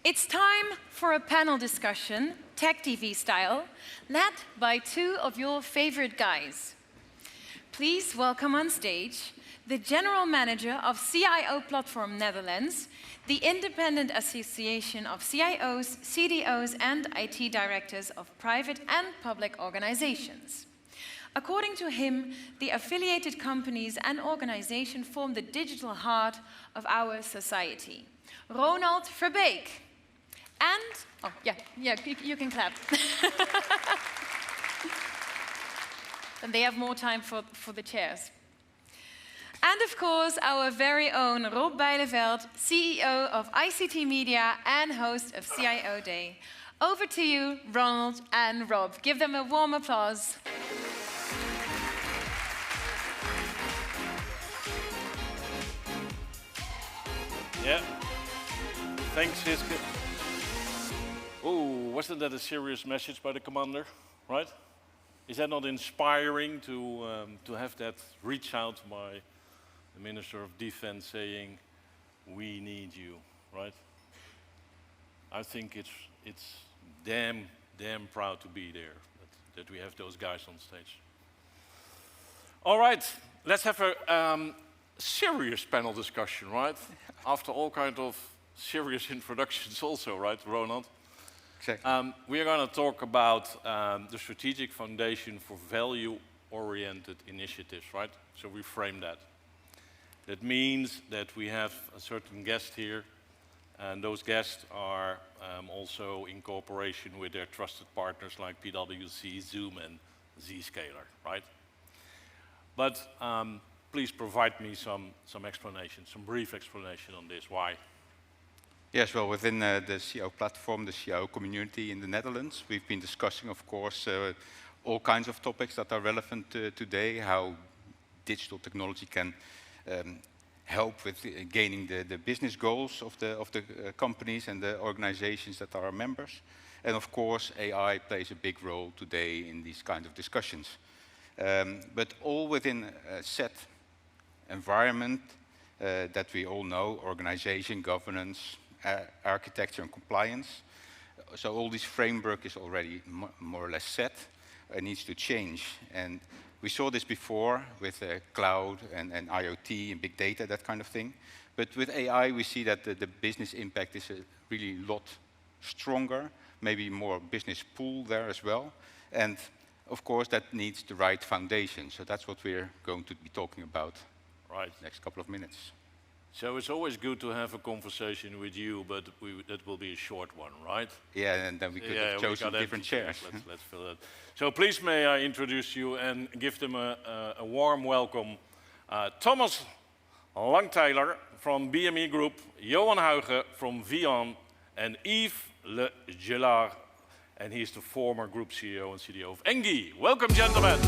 It's time for a panel discussion, Tech TV style, led by two of your favorite guys. Please welcome on stage the General Manager of CIO Platform Netherlands, the Independent Association of CIOs, CDOs, and IT Directors of private and public organizations. According to him, the affiliated companies and organizations form the digital heart of our society. Ronald Verbeek. And, oh yeah, you can clap. And they have more time for the chairs. And of course, our very own Rob Bijleveld, CEO of ICT Media and host of CIO Day. Over to you, Ronald and Rob. Give them a warm applause. Yeah, thanks, Hiske. Oh, wasn't that a serious message by the commander, right? Is that not inspiring to have that reach out by the Minister of Defense saying, we need you, right? I think it's damn proud to be there, that we have those guys on stage. All right, let's have a serious panel discussion, right? After all kind of serious introductions also, right, Ronald? Exactly. We are going to talk about the strategic foundation for value-oriented initiatives, right? So we frame that. That means that we have a certain guest here, and those guests are also in cooperation with their trusted partners like PwC, Zoom, and Zscaler, right? But please provide me some explanation, some brief explanation on this. Why? Yes, well, within the CIO platform, the CIO community in the Netherlands, we've been discussing, of course, all kinds of topics that are relevant today, how digital technology can help with gaining the business goals of the companies and the organizations that are our members. And of course, AI plays a big role today in these kinds of discussions. But all within a set environment that we all know, organization, governance, architecture and compliance. So all this framework is already more or less set. It needs to change. And we saw this before with cloud and IoT and big data, that kind of thing. But with AI, we see that the business impact is really a lot stronger, maybe more business pool there as well. And of course, that needs the right foundation. So that's what we're going to be talking about next couple of minutes. So it's always good to have a conversation with you, but that will be a short one, right? Yeah, and then we could have chosen different chairs. Let's fill it. So please may I introduce you and give them a warm welcome. Thomas Langthaler from BME Group, Johan Huijgen from Vian, and Yves Le Gelard, and he's the former group CEO and CDO of Engie. Welcome, gentlemen.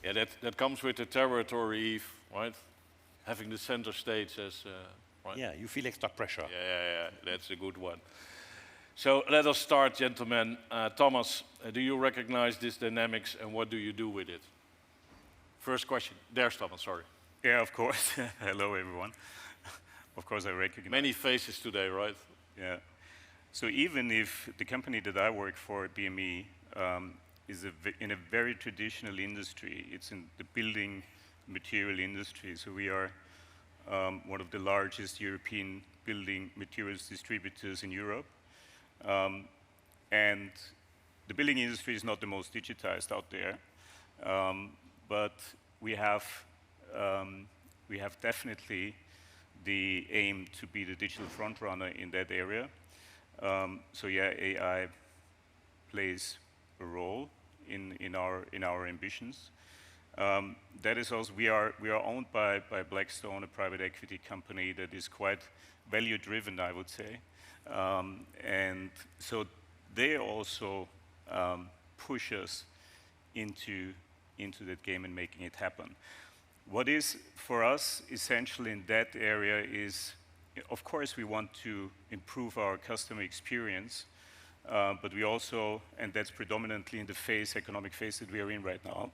Yeah, that comes with the territory, Yves, right? Having the center stage as, right? Yeah, you feel extra pressure. Yeah, that's a good one. So let us start, gentlemen. Thomas, do you recognize this dynamics and what do you do with it? First question. There's Thomas, sorry. Yeah, of course. Hello, everyone. Of course, I recognize. Many faces today, right? Yeah. So even if the company that I work for, BME, is in a very traditional industry, it's in the building material industry. So we are one of the largest European building materials distributors in Europe. And the building industry is not the most digitized out there, but we have definitely the aim to be the digital front runner in that area. So yeah, AI plays a role in our ambitions. That is also we are owned by Blackstone, a private equity company that is quite value driven, I would say, and so they also push us into that game and making it happen. What is for us essential in that area is, of course, we want to improve our customer experience. But we also, and that's predominantly in the economic phase that we are in right now,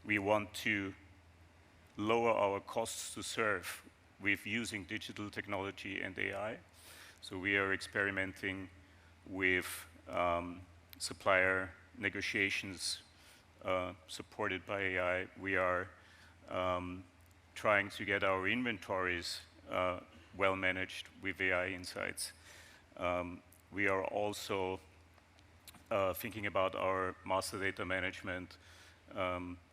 we want to lower our costs to serve with using digital technology and AI. So we are experimenting with supplier negotiations supported by AI. We are trying to get our inventories well managed with AI insights. We are also thinking about our master data management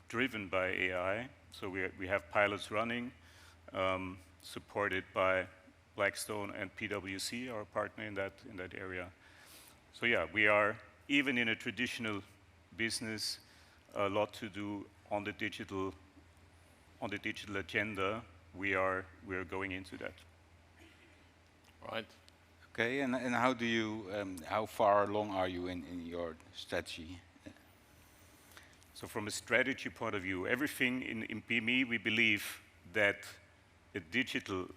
driven by AI. So we have pilots running, supported by Blackstone and PwC, our partner in that area. So yeah, we are, even in a traditional business, a lot to do on the digital agenda. We are going into that. Right. Okay, and how do you, how far along are you in your strategy? So from a strategy point of view, everything in PME, we believe that a digital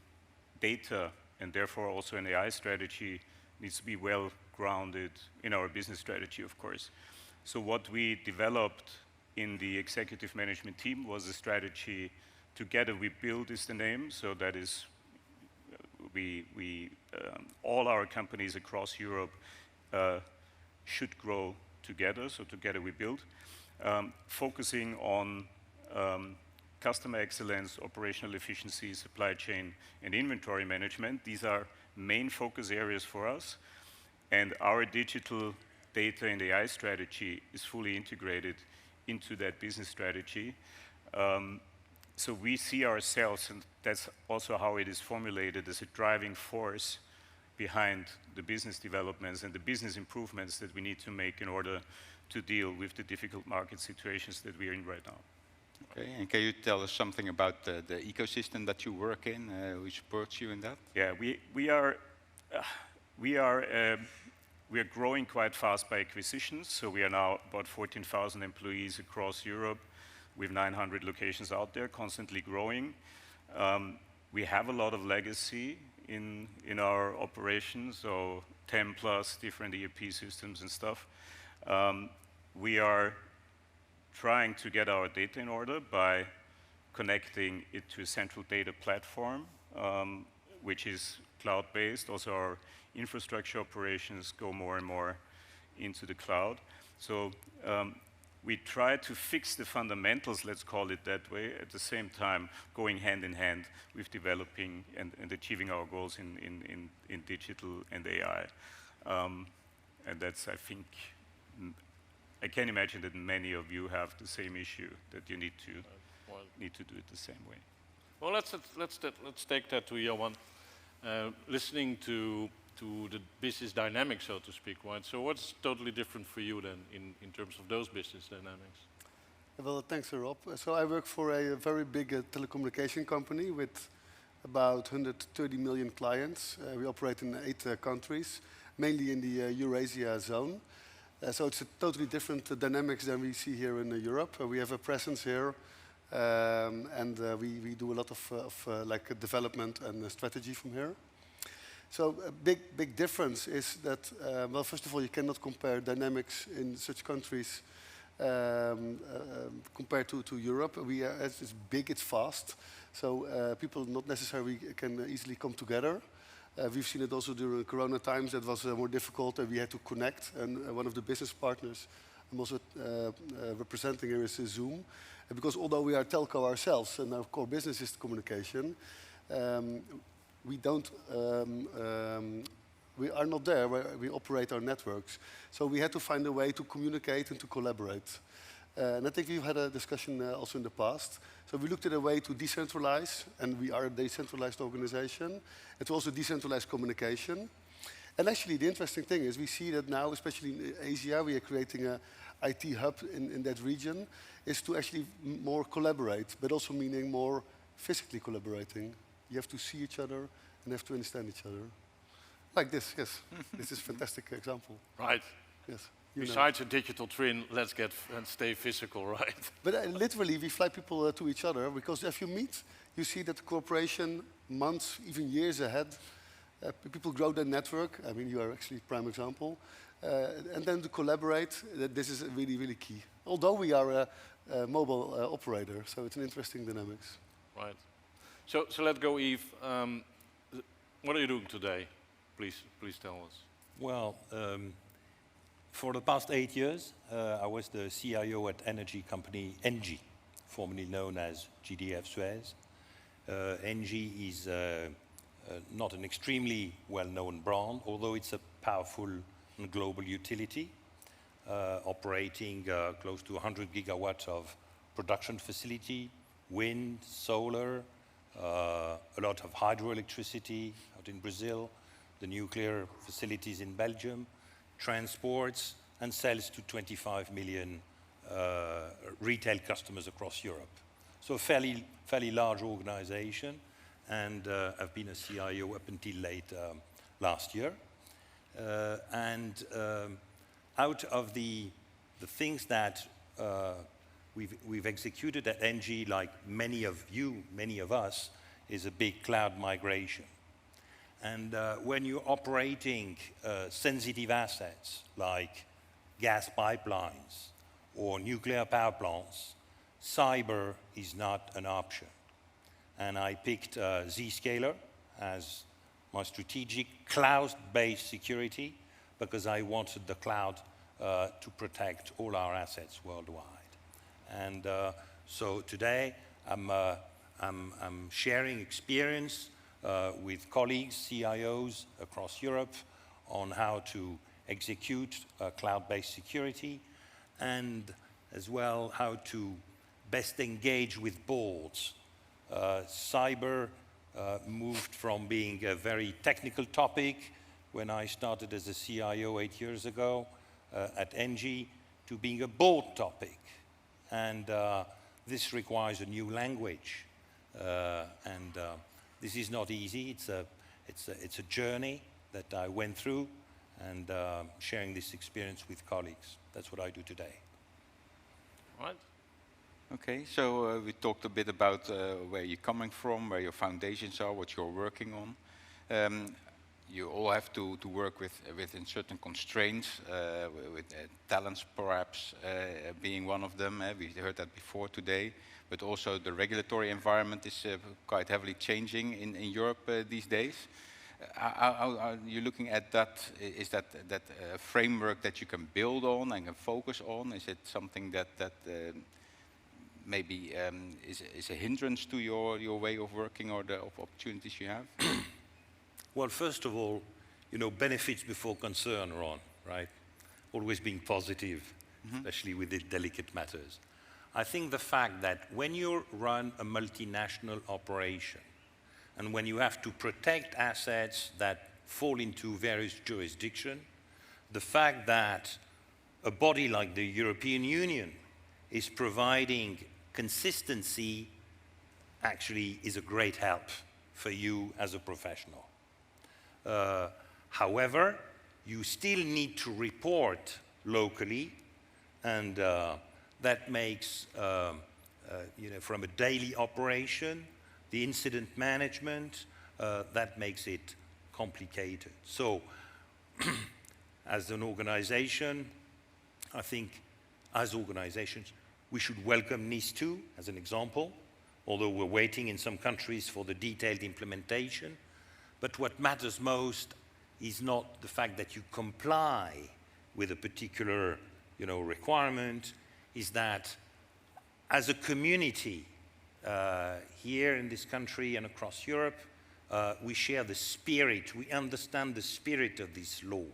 data and therefore also an AI strategy needs to be well grounded in our business strategy, of course. So what we developed in the executive management team was a strategy together. We build is the name, so that is all our companies across Europe should grow together. So together we build, focusing on customer excellence, operational efficiency, supply chain, and inventory management. These are main focus areas for us. And our digital data and AI strategy is fully integrated into that business strategy. So we see ourselves, and that's also how it is formulated, as a driving force behind the business developments and the business improvements that we need to make in order to deal with the difficult market situations that we are in right now. Okay, and can you tell us something about the ecosystem that you work in, who supports you in that? Yeah, we are growing quite fast by acquisitions. So we are now about 14,000 employees across Europe, with 900 locations out there, constantly growing. We have a lot of legacy in our operations, so 10 plus different ERP systems and stuff. We are trying to get our data in order by connecting it to a central data platform, which is cloud-based. Also, our infrastructure operations go more and more into the cloud. So we try to fix the fundamentals, let's call it that way, at the same time going hand in hand with developing and achieving our goals in digital and AI. And that's, I think, I can imagine that many of you have the same issue, that you need to do it the same way. Well, let's take that to Johan. Listening to the business dynamics, so to speak, right? So what's totally different for you then in terms of those business dynamics? Well, thanks, Rob. So I work for a very big telecommunication company with about 130 million clients. We operate in 8 countries, mainly in the Eurasia zone. So it's a totally different dynamics than we see here in Europe. We have a presence here, and we do a lot of like development and strategy from here. So a big difference is that, well, first of all, you cannot compare dynamics in such countries compared to Europe. It's big, it's fast, so people not necessarily can easily come together. We've seen it also during Corona times. That was more difficult, and we had to connect. And one of the business partners I'm also representing here is Zoom. Because although we are telco ourselves and our core business is communication, we are not there where we operate our networks. So we had to find a way to communicate and to collaborate. And I think we've had a discussion also in the past. So we looked at a way to decentralize, and we are a decentralized organization, and to also decentralize communication. And actually, the interesting thing is we see that now, especially in Asia, we are creating a IT hub in that region, is to actually more collaborate, but also meaning more physically collaborating. You have to see each other and have to understand each other. Like this, yes. This is a fantastic example. Right. Yes. Besides a digital twin, let's get and stay physical, right? But literally, we fly people to each other, because if you meet, you see that the cooperation months, even years ahead, people grow their network. I mean, you are actually a prime example. And then to collaborate, this is really, really key. Although we are mobile operator. So it's an interesting dynamics. Right. So let's go, Yves. What are you doing today? Please tell us. Well, for the past 8 years, I was the CIO at energy company ENGIE, formerly known as GDF Suez. ENGIE is not an extremely well-known brand, although it's a powerful and global utility, operating close to 100 gigawatts of production facility, wind, solar, a lot of hydroelectricity out in Brazil, the nuclear facilities in Belgium, transports, and sells to 25 million retail customers across Europe. So a fairly large organization, and I've been a CIO up until late last year. Out of the things that we've executed at ENGIE, like many of you, many of us, is a big cloud migration. And when you're operating sensitive assets like gas pipelines or nuclear power plants, cyber is not an option. And I picked Zscaler as my strategic cloud-based security because I wanted the cloud to protect all our assets worldwide. And so today I'm sharing experience with colleagues, CIOs across Europe on how to execute cloud-based security, and as well how to best engage with boards. Cyber moved from being a very technical topic when I started as a CIO 8 years ago at ENGIE to being a board topic. And this requires a new language. This is not easy. It's a journey that I went through, and sharing this experience with colleagues. That's what I do today. Right. Okay, so we talked a bit about where you're coming from, where your foundations are, what you're working on. You all have to work within certain constraints, with talents perhaps being one of them. We heard that before today. But also the regulatory environment is quite heavily changing in Europe these days. How are you looking at that? Is that a framework that you can build on and can focus on? Is it something that maybe is a hindrance to your way of working or the opportunities you have? Well, first of all, benefits before concern, Ron, right? Always being positive, especially with the delicate matters. I think the fact that when you run a multinational operation and when you have to protect assets that fall into various jurisdictions, the fact that a body like the European Union is providing consistency actually is a great help for you as a professional. However, you still need to report locally, and that makes, from a daily operation, the incident management, that makes it complicated. So, as an organization, I think as organizations, we should welcome NIS2 as an example, although we're waiting in some countries for the detailed implementation. But what matters most is not the fact that you comply with a particular requirement, is that as a community here in this country and across Europe, we share the spirit, we understand the spirit of this law.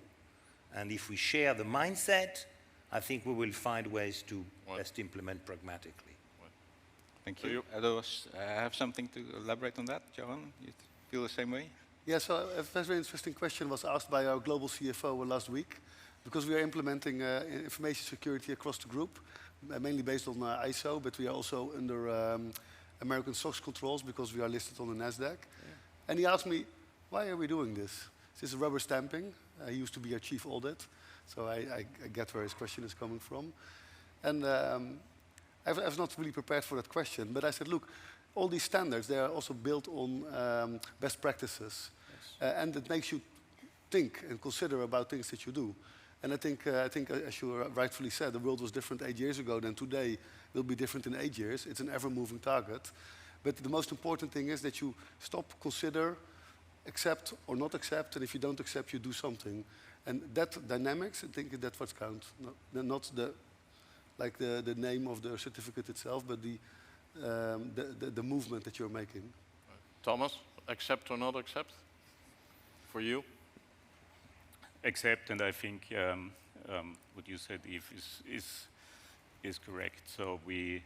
And if we share the mindset, I think we will find ways to best implement pragmatically. Thank you. Others have something to elaborate on that? Johan, you feel the same way? Yeah, so a very interesting question was asked by our global CFO last week, because we are implementing information security across the group, mainly based on ISO, but we are also under American SOX controls because we are listed on the NASDAQ. Yeah. And he asked me, why are we doing this? This is rubber stamping. He used to be our chief audit, so I get where his question is coming from. And I was not really prepared for that question, but I said, look, all these standards, they are also built on best practices. Yes. And it makes you think and consider about things that you do. And I think, as you rightfully said, the world was different 8 years ago than today. Will be different in 8 years. It's an ever-moving target. But the most important thing is that you stop, consider, accept or not accept, and if you don't accept, you do something. And that dynamics, I think that's what counts. Not the name of the certificate itself, but the movement that you're making. Thomas, accept or not accept? For you? Accept, and I think what you said, Yves, is correct. So we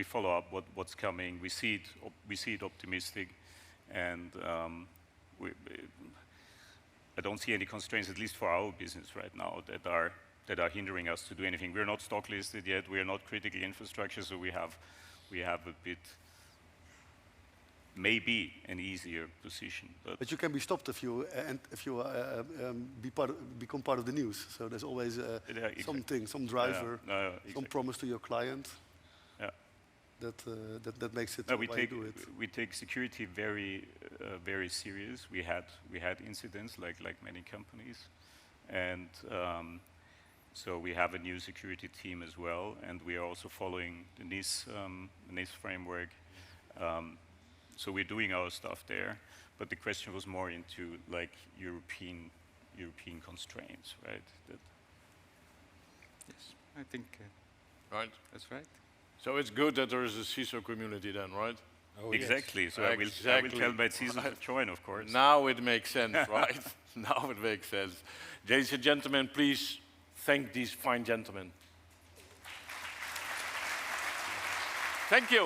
follow up what's coming. We see it optimistic, and I don't see any constraints, at least for our business right now, that are hindering us to do anything. We're not stock listed yet. We are not critical infrastructure, so we have a bit, maybe an easier position. But you can be stopped if you become part of the news. So there's always exactly. something, some driver, exactly. some promise to your client. Yeah. That makes it. No, why you do it. we take security very serious. We had incidents like many companies, and so we have a new security team as well, and we are also following the NIS framework. So we're doing our stuff there, but the question was more into like European constraints, right? Yes, I think Right. that's right. So it's good that there is a CISO community then, right? Oh, Exactly. Yes. So I will tell my CISOs to join, of course. Now it makes sense, right? Now it makes sense. Ladies and gentlemen, please thank these fine gentlemen. Thank you.